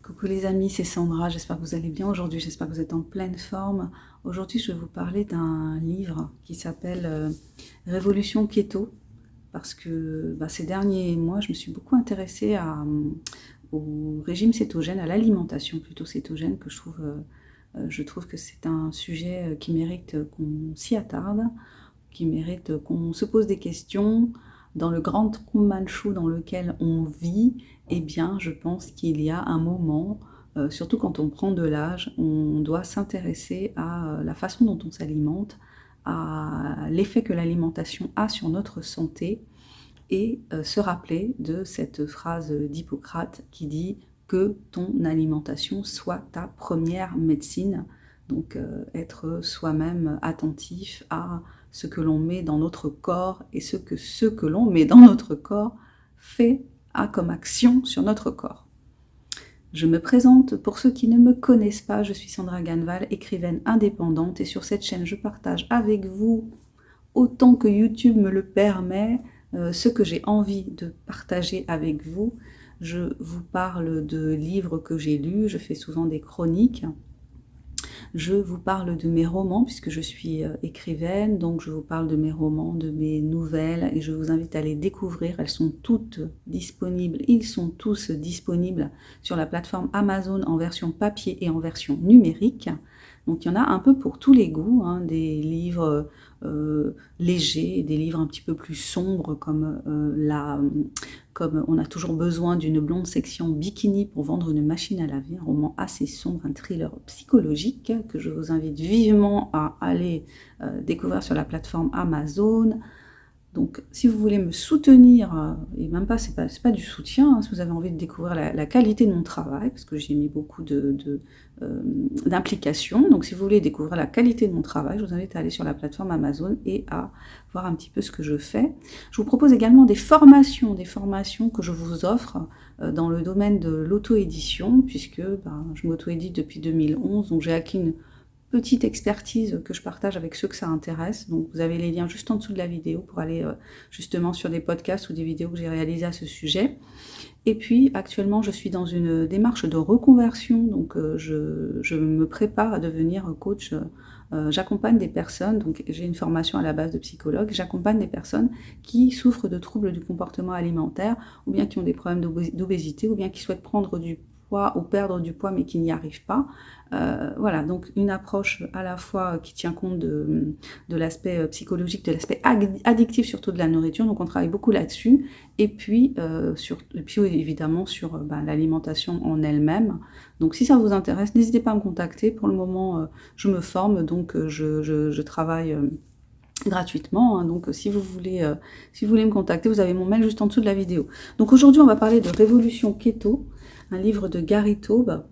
Coucou les amis, c'est Sandra, j'espère que vous allez bien aujourd'hui, j'espère que vous êtes en pleine forme. Aujourd'hui, je vais vous parler d'un livre qui s'appelle Révolution Keto, parce que ces derniers mois, je me suis beaucoup intéressée au régime cétogène, à l'alimentation plutôt cétogène, que je trouve que c'est un sujet qui mérite qu'on s'y attarde, qui mérite qu'on se pose des questions. Dans le grand Truman Show dans lequel on vit, eh bien, je pense qu'il y a un moment, surtout quand on prend de l'âge, on doit s'intéresser à la façon dont on s'alimente, à l'effet que l'alimentation a sur notre santé, et se rappeler de cette phrase d'Hippocrate qui dit que ton alimentation soit ta première médecine. Donc être soi-même attentif à ce que l'on met dans notre corps et ce que l'on met dans notre corps a comme action sur notre corps. Je me présente pour ceux qui ne me connaissent pas, je suis Sandra Ganval, écrivaine indépendante, et sur cette chaîne je partage avec vous, autant que YouTube me le permet, ce que j'ai envie de partager avec vous. Je vous parle de livres que j'ai lus, je fais souvent des chroniques. Je vous parle de mes romans, puisque je suis écrivaine, donc je vous parle de mes romans, de mes nouvelles, et je vous invite à les découvrir. Elles sont toutes disponibles, ils sont tous disponibles sur la plateforme Amazon en version papier et en version numérique. Donc il y en a un peu pour tous les goûts, hein, des livres légers, des livres un petit peu plus sombres comme on a toujours besoin d'une blonde section bikini pour vendre une machine à laver, un roman assez sombre, un thriller psychologique que je vous invite vivement à aller découvrir sur la plateforme Amazon. Donc, si vous voulez me soutenir, et même pas, c'est pas du soutien, hein, si vous avez envie de découvrir la qualité de mon travail, parce que j'ai mis beaucoup d'implication, donc si vous voulez découvrir la qualité de mon travail, je vous invite à aller sur la plateforme Amazon et à voir un petit peu ce que je fais. Je vous propose également des formations que je vous offre dans le domaine de l'auto-édition, puisque je m'auto-édite depuis 2011, donc j'ai acquis une petite expertise que je partage avec ceux que ça intéresse. Donc vous avez les liens juste en dessous de la vidéo pour aller justement sur des podcasts ou des vidéos que j'ai réalisées à ce sujet. Et puis actuellement je suis dans une démarche de reconversion, donc je me prépare à devenir coach. J'accompagne des personnes, donc j'ai une formation à la base de psychologue, j'accompagne des personnes qui souffrent de troubles du comportement alimentaire, ou bien qui ont des problèmes d'obésité, ou bien qui souhaitent prendre du poids ou perdre du poids mais qui n'y arrivent pas. Voilà, donc une approche à la fois qui tient compte de l'aspect psychologique, de l'aspect addictif surtout de la nourriture, donc on travaille beaucoup là-dessus, et puis évidemment sur l'alimentation en elle-même. Donc si ça vous intéresse, n'hésitez pas à me contacter. Pour le moment, je me forme, donc je travaille gratuitement, hein. Donc si vous voulez me contacter, vous avez mon mail juste en dessous de la vidéo. Donc aujourd'hui on va parler de Révolution Keto, un livre de Gary Taube.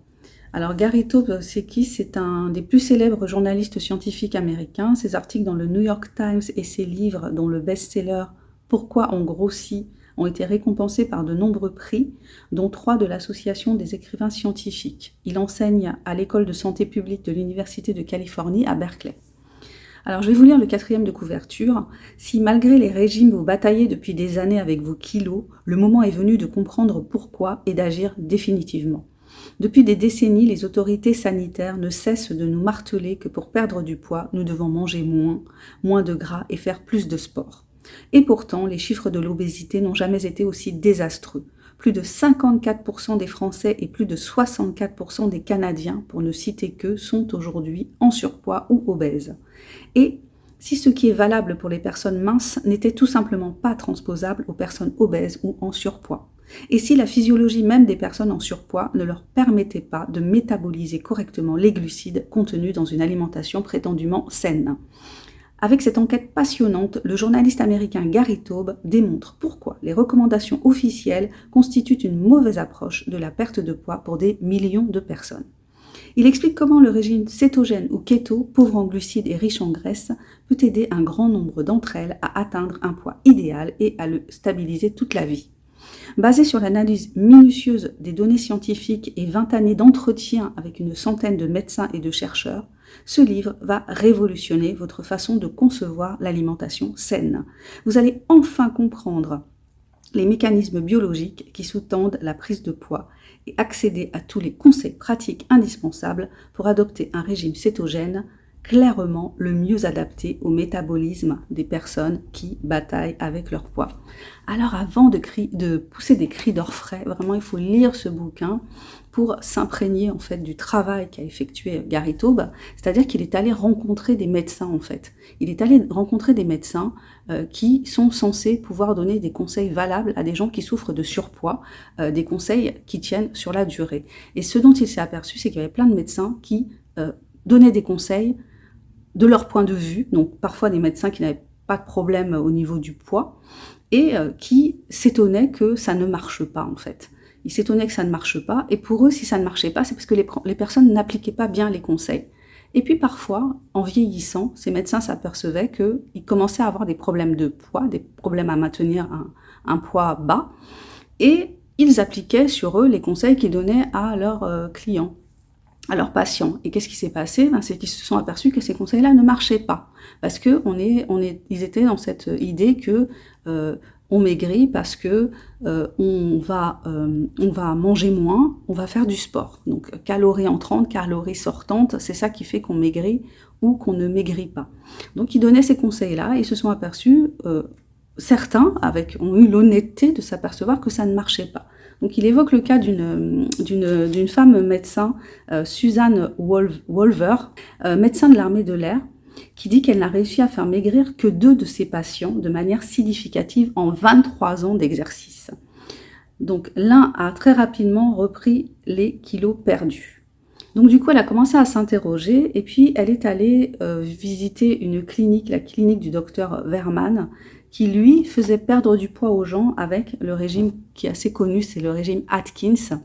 Alors Gary Taube, c'est qui? C'est un des plus célèbres journalistes scientifiques américains. Ses articles dans le New York Times et ses livres, dont le best-seller Pourquoi on grossit, ont été récompensés par de nombreux prix, dont 3 de l'Association des écrivains scientifiques. Il enseigne à l'école de santé publique de l'Université de Californie à Berkeley. Alors je vais vous lire le 4e de couverture. Si malgré les régimes vous bataillez depuis des années avec vos kilos, le moment est venu de comprendre pourquoi et d'agir définitivement. Depuis des décennies, les autorités sanitaires ne cessent de nous marteler que pour perdre du poids, nous devons manger moins de gras et faire plus de sport. Et pourtant, les chiffres de l'obésité n'ont jamais été aussi désastreux. Plus de 54% des Français et plus de 64% des Canadiens, pour ne citer qu'eux, sont aujourd'hui en surpoids ou obèses. Et si ce qui est valable pour les personnes minces n'était tout simplement pas transposable aux personnes obèses ou en surpoids. Et si la physiologie même des personnes en surpoids ne leur permettait pas de métaboliser correctement les glucides contenus dans une alimentation prétendument saine. Avec cette enquête passionnante, le journaliste américain Gary Taube démontre pourquoi les recommandations officielles constituent une mauvaise approche de la perte de poids pour des millions de personnes. Il explique comment le régime cétogène ou keto, pauvre en glucides et riche en graisse, peut aider un grand nombre d'entre elles à atteindre un poids idéal et à le stabiliser toute la vie. Basé sur l'analyse minutieuse des données scientifiques et 20 années d'entretien avec une centaine de médecins et de chercheurs, ce livre va révolutionner votre façon de concevoir l'alimentation saine. Vous allez enfin comprendre les mécanismes biologiques qui sous-tendent la prise de poids et accéder à tous les conseils pratiques indispensables pour adopter un régime cétogène clairement le mieux adapté au métabolisme des personnes qui bataillent avec leur poids. Alors avant de pousser des cris d'orfraie, vraiment il faut lire ce bouquin pour s'imprégner en fait du travail qu'a effectué Gary Taube, c'est-à-dire qu'il est allé rencontrer des médecins en fait. Il est allé rencontrer des médecins qui sont censés pouvoir donner des conseils valables à des gens qui souffrent de surpoids, des conseils qui tiennent sur la durée. Et ce dont il s'est aperçu, c'est qu'il y avait plein de médecins qui donnaient des conseils de leur point de vue, donc parfois des médecins qui n'avaient pas de problème au niveau du poids, et qui s'étonnaient que ça ne marche pas en fait. Ils s'étonnaient que ça ne marche pas, et pour eux, si ça ne marchait pas, c'est parce que les personnes n'appliquaient pas bien les conseils. Et puis parfois, en vieillissant, ces médecins s'apercevaient qu'ils commençaient à avoir des problèmes de poids, des problèmes à maintenir un poids bas, et ils appliquaient sur eux les conseils qu'ils donnaient à leurs clients, à leurs patients. Et qu'est-ce qui s'est passé? C'est qu'ils se sont aperçus que ces conseils-là ne marchaient pas. Parce que ils étaient dans cette idée que on maigrit parce que on va manger moins, on va faire du sport. Donc calories entrantes, calories sortantes, c'est ça qui fait qu'on maigrit ou qu'on ne maigrit pas. Donc ils donnaient ces conseils-là et ils se sont aperçus, certains ont eu l'honnêteté de s'apercevoir que ça ne marchait pas. Donc il évoque le cas d'une femme médecin, Suzanne Wolver, médecin de l'armée de l'air, qui dit qu'elle n'a réussi à faire maigrir que 2 de ses patients de manière significative en 23 ans d'exercice. Donc l'un a très rapidement repris les kilos perdus. Donc du coup, elle a commencé à s'interroger et puis elle est allée visiter une clinique, la clinique du docteur Verman, qui lui faisait perdre du poids aux gens avec le régime qui est assez connu, c'est le régime Atkins.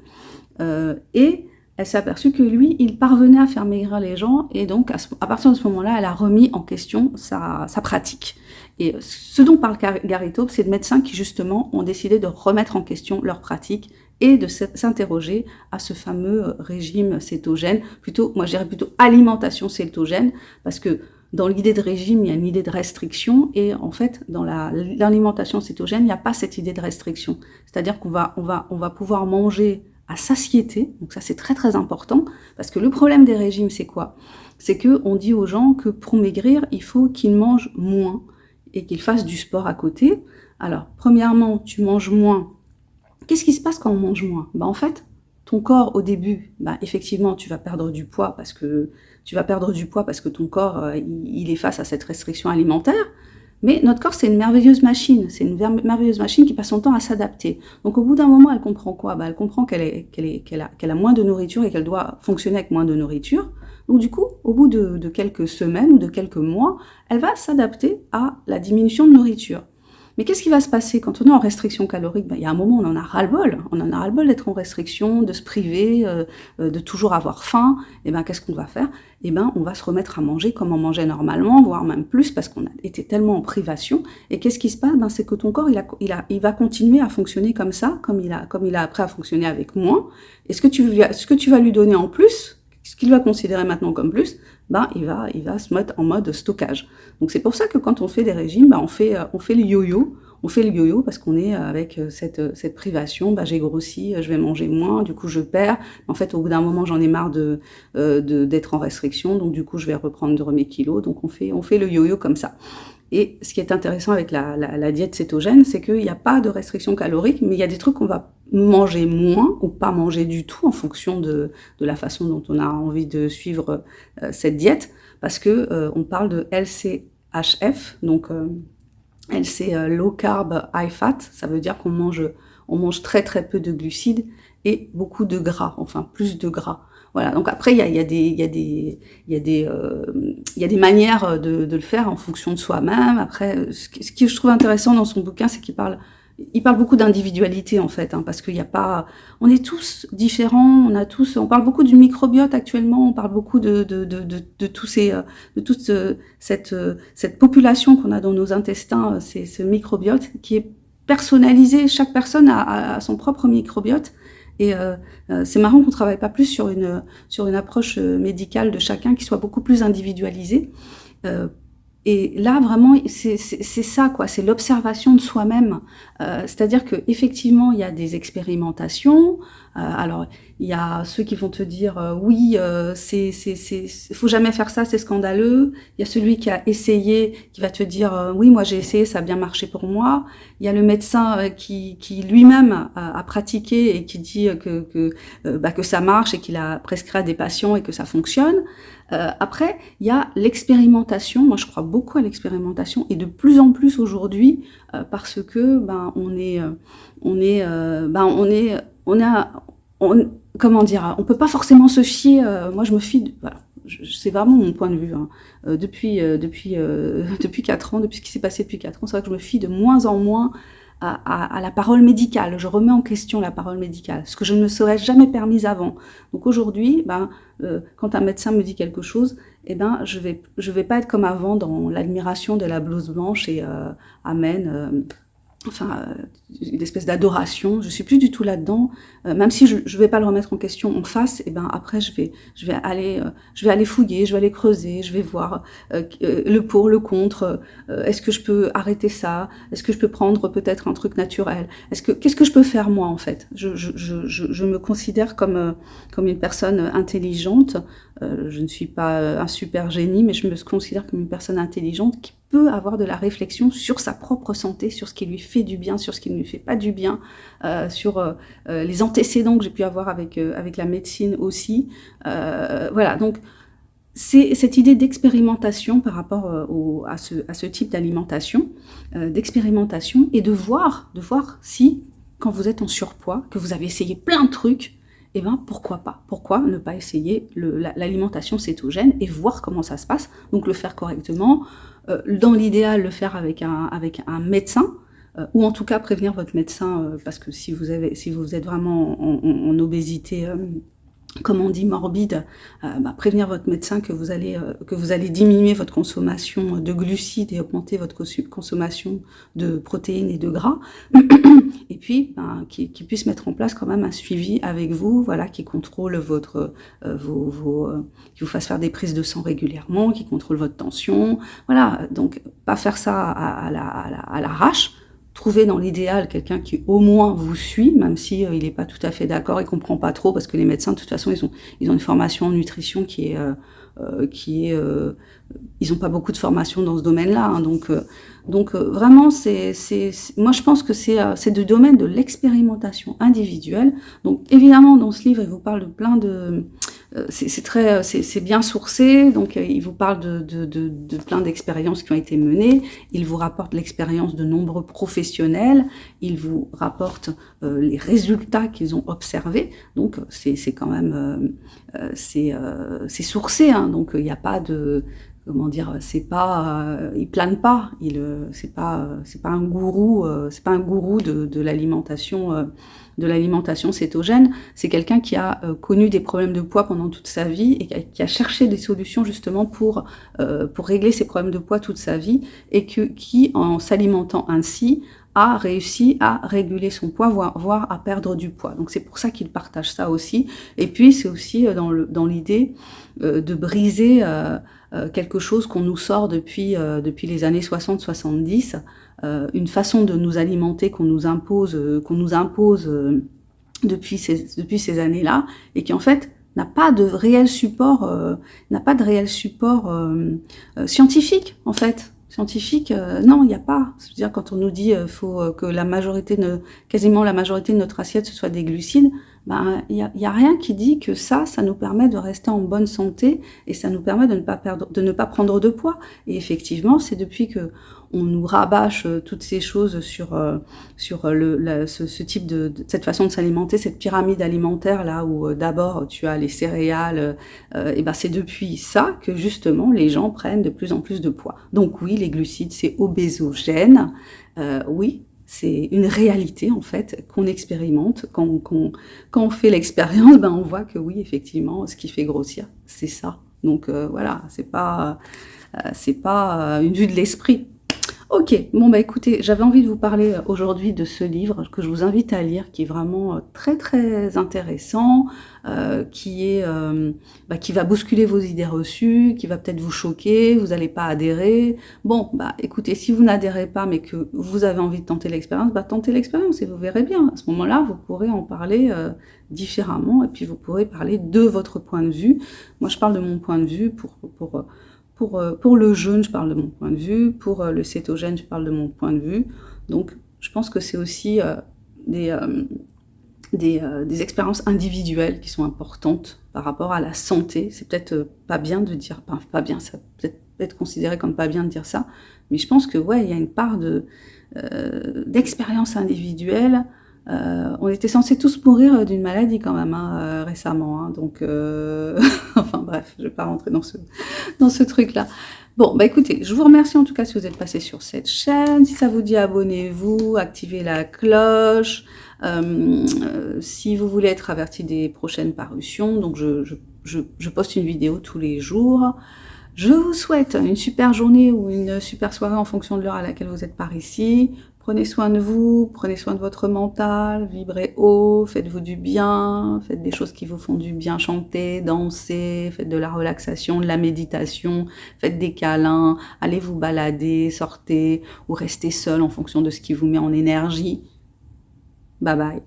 Et elle s'est aperçue que lui, il parvenait à faire maigrir les gens, et donc à partir de ce moment-là, elle a remis en question sa pratique. Et ce dont parle Gary Taube, c'est de médecins qui justement ont décidé de remettre en question leur pratique et de s'interroger à ce fameux régime cétogène, moi je dirais plutôt alimentation cétogène, parce que dans l'idée de régime, il y a une idée de restriction, et en fait, dans l'alimentation cétogène, il n'y a pas cette idée de restriction. C'est-à-dire qu'on va pouvoir manger à satiété, donc ça c'est très très important, parce que le problème des régimes, c'est quoi? C'est qu'on dit aux gens que pour maigrir, il faut qu'ils mangent moins, et qu'ils fassent du sport à côté. Alors, premièrement, tu manges moins. Qu'est-ce qui se passe quand on mange moins? En fait, ton corps, au début, effectivement, tu vas perdre du poids parce que ton corps, il est face à cette restriction alimentaire. Mais notre corps, c'est une merveilleuse machine. C'est une merveilleuse machine qui passe son temps à s'adapter. Donc, au bout d'un moment, elle comprend quoi? Elle comprend qu'elle a moins de nourriture et qu'elle doit fonctionner avec moins de nourriture. Donc, du coup, au bout de quelques semaines ou de quelques mois, elle va s'adapter à la diminution de nourriture. Mais qu'est-ce qui va se passer quand on est en restriction calorique? Il y a un moment où on en a ras-le-bol. On en a ras-le-bol d'être en restriction, de se priver, de toujours avoir faim. Et qu'est-ce qu'on va faire? On va se remettre à manger comme on mangeait normalement, voire même plus, parce qu'on a été tellement en privation. Et qu'est-ce qui se passe? C'est que ton corps, il va continuer à fonctionner comme ça, comme il a appris à fonctionner avec moins. Et ce que tu vas lui donner en plus, ce qu'il va considérer maintenant comme plus, il va se mettre en mode stockage. Donc c'est pour ça que quand on fait des régimes, on fait le yo-yo. On fait le yo-yo parce qu'on est avec cette privation. J'ai grossi, je vais manger moins, du coup je perds. En fait, au bout d'un moment, j'en ai marre d'être en restriction, donc du coup je vais reprendre mes kilos. Donc on fait le yo-yo comme ça. Et ce qui est intéressant avec la diète cétogène, c'est qu'il n'y a pas de restriction calorique, mais il y a des trucs qu'on va manger moins ou pas manger du tout en fonction de la façon dont on a envie de suivre cette diète, parce que on parle de LCHF, donc LC Low Carb High Fat, ça veut dire qu'on mange très très peu de glucides et beaucoup de gras, enfin plus de gras. Voilà, donc après, il y a des manières de le faire en fonction de soi-même. Après, ce que je trouve intéressant dans son bouquin, c'est qu'il parle beaucoup d'individualité, en fait, parce qu'il n'y a pas... On est tous différents, on parle beaucoup du microbiote actuellement, on parle beaucoup de toute cette population qu'on a dans nos intestins, c'est ce microbiote qui est personnalisé. Chaque personne a son propre microbiote. Et c'est marrant qu'on travaille pas plus sur une approche médicale de chacun qui soit beaucoup plus individualisée. Et là, vraiment, c'est ça, quoi, c'est l'observation de soi-même. C'est-à-dire qu'effectivement, il y a des expérimentations. Alors, il y a ceux qui vont te dire oui, faut jamais faire ça, c'est scandaleux. Il y a celui qui a essayé, qui va te dire oui, moi j'ai essayé, ça a bien marché pour moi. Il y a le médecin qui lui-même a pratiqué et qui dit que ça marche et qu'il a prescrit à des patients et que ça fonctionne. Après, il y a l'expérimentation. Moi, je crois beaucoup à l'expérimentation et de plus en plus aujourd'hui parce que comment dire, on peut pas forcément se fier. Moi, je me fie. Voilà, c'est vraiment mon point de vue. Hein. Depuis 4 ans, depuis ce qui s'est passé depuis 4 ans, c'est vrai que je me fie de moins en moins à la parole médicale. Je remets en question la parole médicale, ce que je ne me serais jamais permise avant. Donc aujourd'hui, quand un médecin me dit quelque chose, je vais pas être comme avant dans l'admiration de la blouse blanche et amen. Une espèce d'adoration. Je suis plus du tout là-dedans. Même si je vais pas le remettre en question en face, après je vais aller fouiller, je vais aller creuser, je vais voir le pour, le contre. Est-ce que je peux arrêter ça? Est-ce que je peux prendre peut-être un truc naturel? Qu'est-ce que je peux faire moi en fait? Je me considère comme une personne intelligente. Je ne suis pas un super génie, mais je me considère comme une personne intelligente qui peut avoir de la réflexion sur sa propre santé, sur ce qui lui fait du bien, sur ce qui ne lui fait pas du bien, sur les antécédents que j'ai pu avoir avec la médecine aussi. Voilà, donc c'est cette idée d'expérimentation par rapport à ce type d'alimentation, d'expérimentation, et de voir si, quand vous êtes en surpoids, que vous avez essayé plein de trucs, pourquoi pas? Pourquoi ne pas essayer l'alimentation cétogène et voir comment ça se passe? Donc le faire correctement, dans l'idéal le faire avec un médecin, ou en tout cas prévenir votre médecin, parce que si vous êtes vraiment en obésité, comme on dit, morbide, prévenir votre médecin que vous allez diminuer votre consommation de glucides et augmenter votre consommation de protéines et de gras, et puis qui puisse mettre en place quand même un suivi avec vous, voilà, qui contrôle qui vous fasse faire des prises de sang régulièrement, qui contrôle votre tension, voilà, donc pas faire ça à l'arrache. Trouver dans l'idéal quelqu'un qui au moins vous suit, même si il n'est pas tout à fait d'accord, il comprend pas trop, parce que les médecins de toute façon ils ont une formation en nutrition qui est ils ont pas beaucoup de formation dans ce domaine-là, hein, donc vraiment moi je pense que c'est du domaine de l'expérimentation individuelle. Donc évidemment dans ce livre il vous parle de plein de c'est bien sourcé, donc il vous parle de plein d'expériences qui ont été menées, il vous rapporte l'expérience de nombreux professionnels, il vous rapporte les résultats qu'ils ont observés, donc c'est quand même c'est sourcé, hein, donc il n'y a pas de, comment dire, c'est pas il plane pas, c'est pas un gourou, de l'alimentation cétogène. C'est quelqu'un qui a connu des problèmes de poids pendant toute sa vie et qui a cherché des solutions justement pour régler ses problèmes de poids toute sa vie, et qui en s'alimentant ainsi a réussi à réguler son poids, voire à perdre du poids. Donc c'est pour ça qu'il partage ça aussi. Et puis c'est aussi dans l'idée de briser quelque chose qu'on nous sort depuis les années 60-70, une façon de nous alimenter qu'on nous impose depuis ces années-là, et qui en fait n'a pas de réel support, scientifique en fait. Scientifique, non, il n'y a pas. C'est-à-dire quand on nous dit faut que quasiment la majorité de notre assiette ce soit des glucides, il y a rien qui dit que ça nous permet de rester en bonne santé, et ça nous permet de ne pas prendre de poids. Et effectivement, c'est depuis que on nous rabâche toutes ces choses sur ce type cette façon de s'alimenter, cette pyramide alimentaire là où d'abord tu as les céréales, c'est depuis ça que justement les gens prennent de plus en plus de poids. Donc oui, les glucides c'est obésogène, oui. C'est une réalité en fait qu'on expérimente. Quand on fait l'expérience, on voit que oui, effectivement, ce qui fait grossir, c'est ça. Donc voilà, c'est pas une vue de l'esprit. Ok, bon bah écoutez, j'avais envie de vous parler aujourd'hui de ce livre que je vous invite à lire, qui est vraiment très très intéressant, qui va bousculer vos idées reçues, qui va peut-être vous choquer, vous n'allez pas adhérer. Bon, bah écoutez, si vous n'adhérez pas mais que vous avez envie de tenter l'expérience, bah tentez l'expérience et vous verrez bien. À ce moment-là, vous pourrez en parler différemment et puis vous pourrez parler de votre point de vue. Moi, je parle de mon point de vue pour le jeûne, je parle de mon point de vue. Pour le cétogène, je parle de mon point de vue. Donc, je pense que c'est aussi des, des expériences individuelles qui sont importantes par rapport à la santé. C'est peut-être pas bien de dire, pas bien, ça peut être considéré comme pas bien de dire ça, mais je pense que ouais, il y a une part d'expérience individuelle. On était censés tous mourir d'une maladie quand même récemment, hein, donc enfin bref, je vais pas rentrer dans ce truc-là. Bon, bah écoutez, je vous remercie en tout cas si vous êtes passé sur cette chaîne. Si ça vous dit, abonnez-vous, activez la cloche. Si vous voulez être averti des prochaines parutions, donc je poste une vidéo tous les jours. Je vous souhaite une super journée ou une super soirée en fonction de l'heure à laquelle vous êtes par ici. Prenez soin de vous, prenez soin de votre mental, vibrez haut, faites-vous du bien, faites des choses qui vous font du bien, chantez, dansez, faites de la relaxation, de la méditation, faites des câlins, allez vous balader, sortez ou restez seul en fonction de ce qui vous met en énergie. Bye bye.